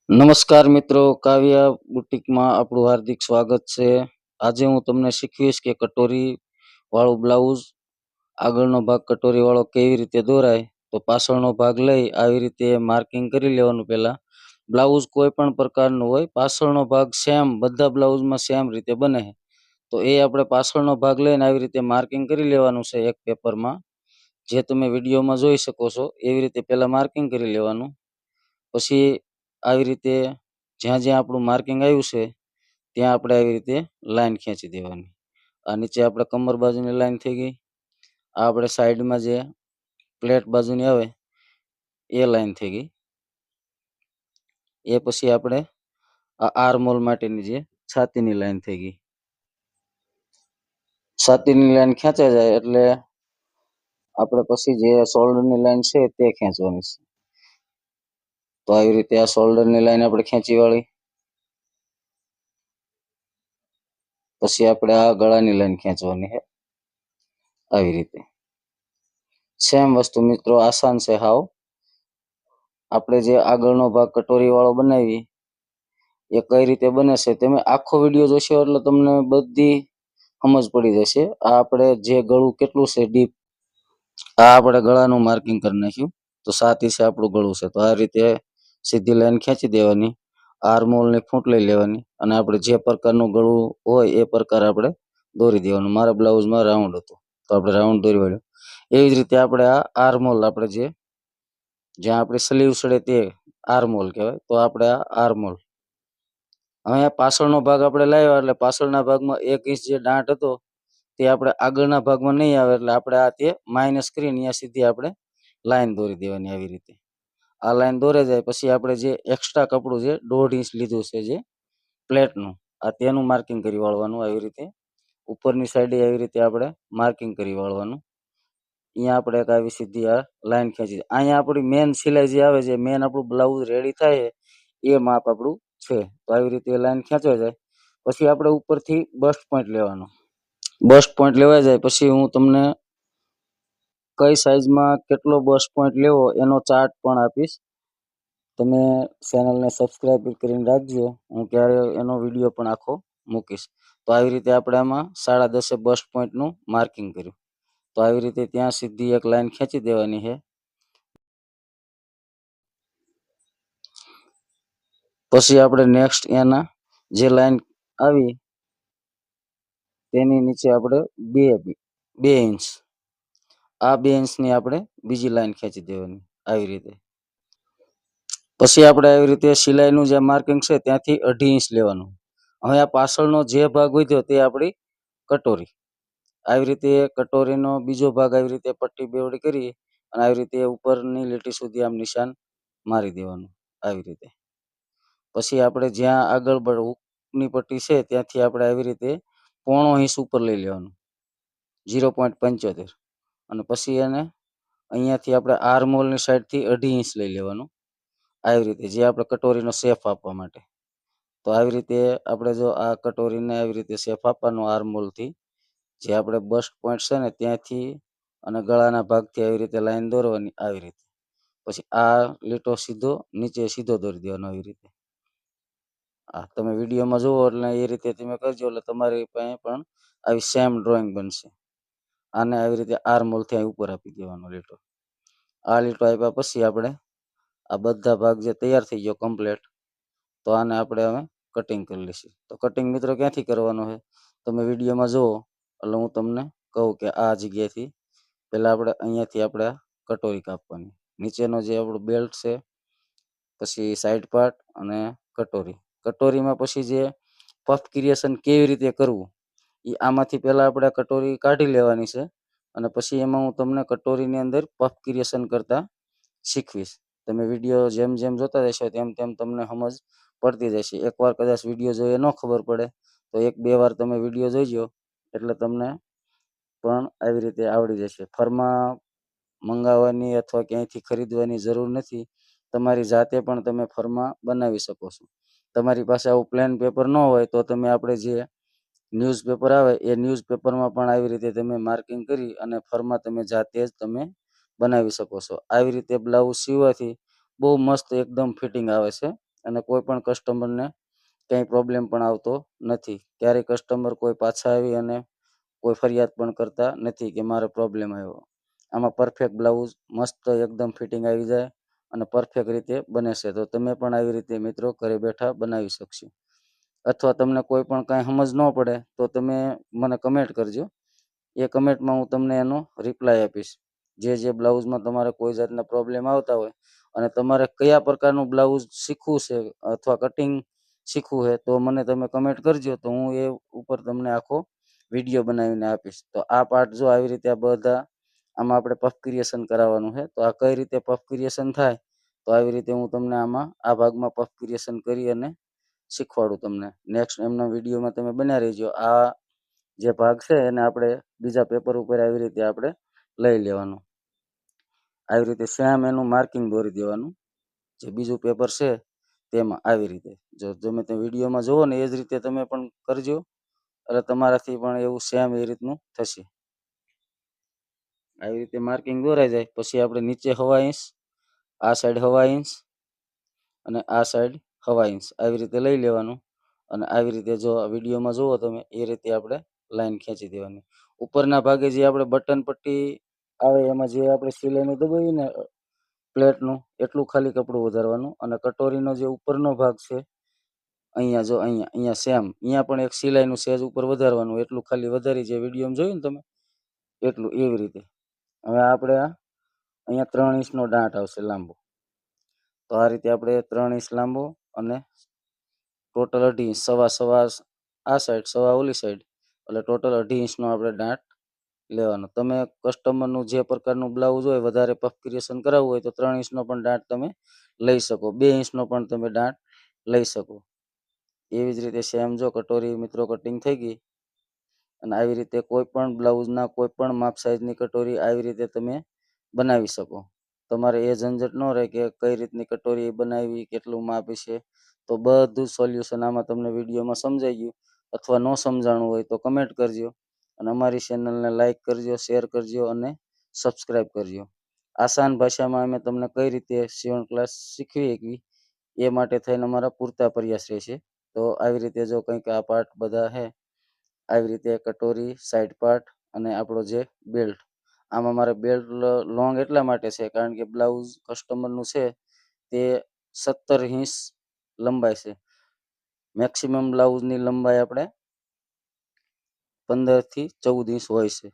નમસ્કાર મિત્રો, કાવ્યા બુટીકમાં આપણું હાર્દિક સ્વાગત છે। આજે હું તમને શીખવીશ કે કટોરી વાળું બ્લાઉઝ આગળનો ભાગ કટોરી વાળો કેવી રીતે દોરાય। તો પાછળનો ભાગ લઈ આવી રીતે માર્કિંગ કરી લેવાનું। પહેલા બ્લાઉઝ કોઈ પણ પ્રકારનું હોય, પાછળનો ભાગ સેમ બધા બ્લાઉઝમાં સેમ રીતે બને। તો એ આપણે પાછળનો ભાગ લઈને આવી રીતે માર્કિંગ કરી લેવાનું છે એક પેપરમાં, જે તમે વિડીયોમાં જોઈ શકો છો એવી રીતે પહેલા માર્કિંગ કરી લેવાનું। પછી આવી રીતે જ્યાં જ્યાં આપણું માર્કિંગ આવ્યું છે ત્યાં આપણે આવી રીતે લાઈન ખેંચી દેવાની। આ નીચે આપણે કમર બાજુની લાઈન થઈ ગઈ। આ આપણે સાઈડમાં જે પ્લેટ બાજુની આવે એ લાઈન થઈ ગઈ। એ પછી આપણે આ આર્મહોલ માટેની જે છાતીની લાઈન થઈ ગઈ। છાતીની લાઈન ખેંચાઈ જાય એટલે આપણે પછી જે શોલ્ડરની લાઈન છે તે ખેંચવાની છે। તો આવી રીતે આ શોલ્ડરની લાઈન આપણે ખેંચી વાળી। પછી આપણે આ ગળાની લાઈન ખેંચવાની છે આવી રીતે। સેમ વસ્તુ મિત્રો, આસાન છે હાવ। આપણે જે આગળનો ભાગ કટોરી વાળો બનાવી એ કઈ રીતે બને છે તમે આખો વિડીયો જોશો એટલે તમને બધી સમજ પડી જશે। આ આપણે જે ગળું કેટલું છે ડીપ, આ આપણે ગળાનું માર્કિંગ કરી નાખ્યું। તો 7 ઇંચ આપણું ગળું છે। તો આ રીતે સીધી લાઈન ખેંચી દેવાની। આર્મહોલની ફૂંટ લઈ લેવાની અને આપણે જે પ્રકારનું ગળું હોય એ પ્રકાર આપણે દોરી દેવાનું। મારા બ્લાઉઝમાં રાઉન્ડ હતું તો આપણે રાઉન્ડ દોરી વાળ્યો। એવી જ રીતે આપણે આ આર્મહોલ, આપણે જ્યાં આપણી સ્લીવ સડે તે આર્મહોલ કહેવાય। તો આપણે આ આર્મહોલ, હવે પાછળનો ભાગ આપણે લાવ્યા એટલે પાછળના ભાગમાં 1 ઇંચ જે દાંટ હતો તે આપણે આગળના ભાગમાં નહીં આવે એટલે આપણે આ તે માઇનસ કરીને અહીંયા સીધી આપણે લાઈન દોરી દેવાની આવી રીતે। આ લાઈન દોરે જાય પછી આપણે જે એક્સ્ટ્રા કપડું છે 1.5 ઇંચ લીધું છે જે પ્લેટનું, આ તેનું માર્કિંગ કરી વાળવાનું આવી રીતે। ઉપરની સાઈડે આવી રીતે આપણે માર્કિંગ કરી વાળવાનું। અહીંયા આપણે એક આવી સીધી આ લાઈન ખેંચી, અહીંયા આપણી મેન સિલાઈ જે આવે છે, મેન આપણું બ્લાઉઝ રેડી થાય એ માપ આપણું છે। તો આવી રીતે લાઈન ખેંચાઈ જાય પછી આપણે ઉપરથી બસ્ટ પોઈન્ટ લેવાનો। બસ્ટ પોઈન્ટ લેવાઈ જાય પછી હું તમને કઈ સાઈઝમાં કેટલો બસ્ટ પોઈન્ટ લેવો એનો ચાર્ટ પણ આપીશ। તમે ચેનલને સબસ્ક્રાઈબ કરીને રાખજો, હું ક્યારે એનો વિડીયો પણ આખો મૂકીશ। તો આવી રીતે આપણે આમાં 10.5 બસ્ટ પોઈન્ટનું માર્કિંગ કર્યું। તો આવી રીતે ત્યાં સીધી એક લાઈન ખેંચી દેવાની છે। પછી આપણે નેક્સ્ટ એના જે લાઈન આવી તેની નીચે આપણે 2 ઇંચ, આ 2 ઇંચની આપણે બીજી લાઈન ખેંચી દેવાની આવી રીતે। પછી આપણે આવી રીતે સિલાઈનું જે માર્કિંગ છે ત્યાંથી 2.5 ઇંચ લેવાનું। હવે આ પાછળનો જે ભાગ વધ્યો તે આપણી કટોરી, આવી રીતે કટોરીનો બીજો ભાગ આવી રીતે પટ્ટી બેવડી કરી અને આવી રીતે ઉપરની લીટી સુધી આમ નિશાન મારી દેવાનું આવી રીતે। પછી આપણે જ્યાં આગળ હુકની પટ્ટી છે ત્યાંથી આપણે આવી રીતે 0.5 ઇંચ ઉપર લઈ લેવાનું, 0.75, અને પછી એને અહીંયાથી આપણે આર્મહોલની સાઈડથી 2.5 ઇંચ લઈ લેવાનું આવી રીતે, જે આપણે કટોરીનો શેપ આપવા માટે। તો આવી રીતે આપણે જો આ કટોરીને આવી રીતે શેપ આપવાનો આર્મહોલથી, જે આપણે બસ્ટ પોઈન્ટ છે ને ત્યાંથી અને ગળાના ભાગથી આવી રીતે લાઈન દોરવાની આવી રીતે। પછી આ લીટો સીધો નીચે સીધો દોરી દેવાનો આવી રીતે। આ તમે વિડીયોમાં જુઓ એટલે એ રીતે તમે કરજો એટલે તમારી પાસે પણ આવી સેમ ડ્રોઈંગ બનશે। આને આવી રીતે આર્મહોલથી અહીં ઉપર આપી દેવાનો લીટો। આ લીટો આપ્યા પછી આપણે આ બધા ભાગ જે તૈયાર થઈ ગયો કમ્પ્લેટ, તો આને આપણે હવે કટિંગ કરી લઈશું। તો કટિંગ મિત્રો ક્યાંથી કરવાનું છે તમે વિડીયોમાં જુઓ એટલે હું તમને કહું કે આ જગ્યાએથી પહેલાં આપણે અહીંયાથી આપણે કટોરી કાપવાની, નીચેનો જે આપણો બેલ્ટ છે, પછી સાઈડ પાર્ટ અને કટોરી। કટોરીમાં પછી જે પફ ક્રિએશન કેવી રીતે કરવું એ આમાંથી પહેલાં આપણે કટોરી કાઢી લેવાની છે અને પછી એમાં હું તમને કટોરીની અંદર પફ ક્રિએશન કરતાં શીખવીશ। તમે વિડીયો જેમ જેમ જોતા જશો તેમ તેમ તમને સમજ પડતી જશે। એકવાર કદાચ વિડીયો જોઈએ ન ખબર પડે તો 1-2 વાર તમે વિડીયો જોઈજો એટલે તમને પણ આવી રીતે આવડી જશે। ફરમાં મંગાવવાની અથવા ક્યાંયથી ખરીદવાની જરૂર નથી, તમારી જાતે પણ તમે ફરમાં બનાવી શકો છો। તમારી પાસે આવું પ્લેન પેપર ન હોય તો તમે આપણે જે ન્યૂઝપેપર આવે એ ન્યૂઝપેપરમાં પણ આવી રીતે તમે માર્કિંગ કરી અને ફરમાં તમે જાતે જ તમે બનાવી શકો છો। આવી રીતે બ્લાઉઝ સીવવાથી બહુ મસ્ત એકદમ ફિટિંગ આવે છે અને કોઈ પણ કસ્ટમરને કંઈ પ્રોબ્લેમ પણ આવતો નથી. ક્યારેય કસ્ટમર કોઈ પાછા આવી અને કોઈ ફરિયાદ પણ કરતા નથી કે મારે પ્રોબ્લેમ આવ્યો. આમાં પરફેક્ટ બ્લાઉઝ મસ્ત એકદમ ફિટિંગ આવી જાય અને પરફેક્ટ રીતે બને છે. તો તમે પણ આવી રીતે મિત્રો ઘરે બેઠા બનાવી શકશો. અથવા તમને કોઈ પણ કાંઈ સમજ ન પડે તો તમે મને કમેન્ટ કરજો. એ કમેન્ટમાં હું તમને એનો રિપ્લાય આપીશ. જે બ્લાઉઝમાં તમારે કોઈ જાતના પ્રોબ્લેમ આવતા હોય અને તમારે કયા પ્રકારનું બ્લાઉઝ શીખવું છે અથવા કટિંગ શીખવું છે તો મને તમે કમેન્ટ કરજો, તો હું એ ઉપર તમને આખો વિડીયો બનાવીને આપીશ. તો આ પાર્ટ જો આવી રીતે આ બધા આમાં આપણે પફ ક્રિએશન કરાવવાનું છે. તો આ કઈ રીતે પફ ક્રિએશન થાય તો આવી રીતે હું તમને આમાં આ ભાગમાં પફ ક્રિએશન કરી અને શીખવાડું તમને. નેક્સ્ટ એમના વિડીયોમાં તમે બન્યા રહેજો. આ જે ભાગ છે એને આપણે બીજા પેપર ઉપર આવી રીતે આપણે લઈ લેવાનું. આવી રીતે સેમ એનું માર્કિંગ દોરી દેવાનું. જે બીજું પેપર છે તેમાં આવી રીતે જો તમે તે વિડીયોમાં જુઓ ને એ જ રીતે તમે પણ કરજો, એટલે તમારાથી પણ એવું સેમ એ રીતનું થશે. આવી રીતે માર્કિંગ દોરાઈ જાય પછી આપણે નીચે 1/2 ઇંચ, આ સાઈડ 1/2 ઇંચ અને આ સાઈડ 1/2 ઇંચ આવી રીતે લઈ લેવાનું. અને આવી રીતે જો વિડીયોમાં જુઓ તમે એ રીતે આપણે લાઈન ખેંચી દેવાની. ઉપરના ભાગે જે આપણે બટન પટ્ટી આવે એમાં જે આપણે સિલાઈનું દબાવીએ ને પ્લેટનું એટલું ખાલી કપડું વધારવાનું. અને કટોરીનો જે ઉપરનો ભાગ છે અહીંયા જો અહીંયા સેમ અહીંયા પણ એક સિલાઈનું સેજ ઉપર વધારવાનું. એટલું ખાલી વધારી જે વિડીયોમાં જોયું ને તમે એટલું એવી રીતે. હવે આપણે અહીંયા 3 ઇંચનો દાંટ આવશે લાંબો. તો આ રીતે આપણે 3 ઇંચ લાંબો અને ટોટલ 2.5 ઇંચ, સવા આ સાઈડ, સવા ઓલી સાઈડ, એટલે ટોટલ 2.5 ઇંચનો આપણે દાંટ લેવાનો. તમે કસ્ટમરનું જે પ્રકારનું બ્લાઉઝ હોય વધારે પફ ક્રિએશન કરાવવું હોય તો 3 ઇંચનો પણ દાંટ તમે લઈ શકો, 2 ઇંચનો પણ તમે દાંટ લઈ શકો. એવી જ રીતે સેમ જો કટોરી મિત્રો કટિંગ થઈ ગઈ. અને આવી રીતે કોઈ પણ બ્લાઉઝના કોઈ પણ માપ સાઈઝની કટોરી આવી રીતે તમે બનાવી શકો. તમારે એ ઝંઝટ ન રહે કે કઈ રીતની કટોરી બનાવી, કેટલું માપ છે. તો બધું સોલ્યુશન આમાં તમને વિડીયોમાં સમજાઈ ગયું. અથવા ન સમજાણું હોય તો કમેન્ટ કરજો. અને અમારી ચેનલને લાઈક કરજો, શેર કરજો અને સબસ્ક્રાઈબ કરજો. આસાન ભાષામાં અમે તમને કઈ રીતે સીવણ ક્લાસ શીખવી શકીએ એ માટે થઈને અમારા પૂરતા પ્રયાસ રહેશે. તો આવી રીતે જો કંઈક આ પાર્ટ બધા છે આવી રીતે કટોરી, સાઈડ પાર્ટ અને આપણો જે બેલ્ટ. આમાં મારે બેલ્ટ લોંગ એટલા માટે છે કારણ કે બ્લાઉઝ કસ્ટમરનું છે તે 17 ઇંચ લંબાઈ છે. મેક્સિમમ બ્લાઉઝની લંબાઈ આપણે 15 થી 14 ઇંચ હોય છે.